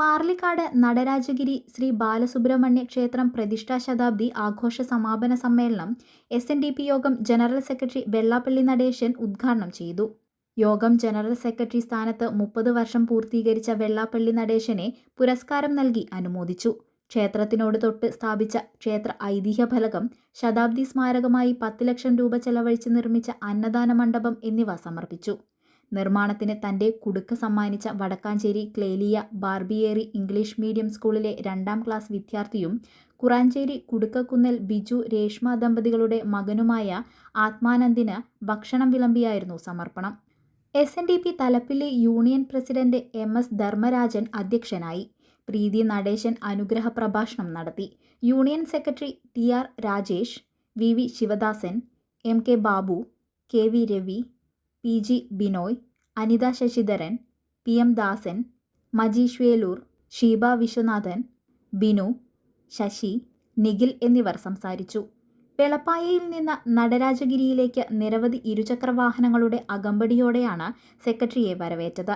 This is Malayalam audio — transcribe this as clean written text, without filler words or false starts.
പാർലിക്കാട് നടരാജഗിരി ശ്രീ ബാലസുബ്രഹ്മണ്യ ക്ഷേത്രം പ്രതിഷ്ഠാ ശതാബ്ദി ആഘോഷ സമാപന സമ്മേളനം SNDP യോഗം ജനറൽ സെക്രട്ടറി വെള്ളാപ്പള്ളി നടേശൻ ഉദ്ഘാടനം ചെയ്തു. യോഗം ജനറൽ സെക്രട്ടറി സ്ഥാനത്ത് 30 വർഷം പൂർത്തീകരിച്ച വെള്ളാപ്പള്ളി നടേശനെ പുരസ്കാരം നൽകി അനുമോദിച്ചു. ക്ഷേത്രത്തിനോട് തൊട്ട് സ്ഥാപിച്ച ക്ഷേത്ര ഐതിഹ്യ ഫലകം, ശതാബ്ദി സ്മാരകമായി 10 ലക്ഷം രൂപ ചെലവഴിച്ച് നിർമ്മിച്ച അന്നദാന മണ്ഡപം എന്നിവ സമർപ്പിച്ചു. നിർമ്മാണത്തിന് തന്റെ കുടുക്ക സമ്മാനിച്ച വടക്കാഞ്ചേരി ക്ലേലിയ ബാർബിയേറി ഇംഗ്ലീഷ് മീഡിയം സ്കൂളിലെ 2ാം ക്ലാസ് വിദ്യാർത്ഥിയും കുറാഞ്ചേരി കുടുക്കക്കുന്നേൽ ബിജു രേഷ്മ ദമ്പതികളുടെ മകനുമായ ആത്മാനന്ദിന് ഭക്ഷണം വിളമ്പിയായിരുന്നു സമർപ്പണം. SNDP Thalappilly union president MS Dharmarajan അധ്യക്ഷനായി. പ്രീതി നടേശൻ അനുഗ്രഹ പ്രഭാഷണം നടത്തി. Union secretary TR Rajesh, VV Sivadasan, MK Babu, KV Ravi, PG Binoy, Anitha Sasidharan, PM Dasan, Majeesh Veloor, Sheeba Viswanathan, Binu, Sasi, Nikhil എന്നിവർ സംസാരിച്ചു. വെളപ്പായയിൽ നിന്ന് നടരാജഗിരിയിലേക്ക് നിരവധി ഇരുചക്രവാഹനങ്ങളുടെ അകമ്പടിയോടെയാണ് സെക്രട്ടറിയെ വരവേറ്റത്.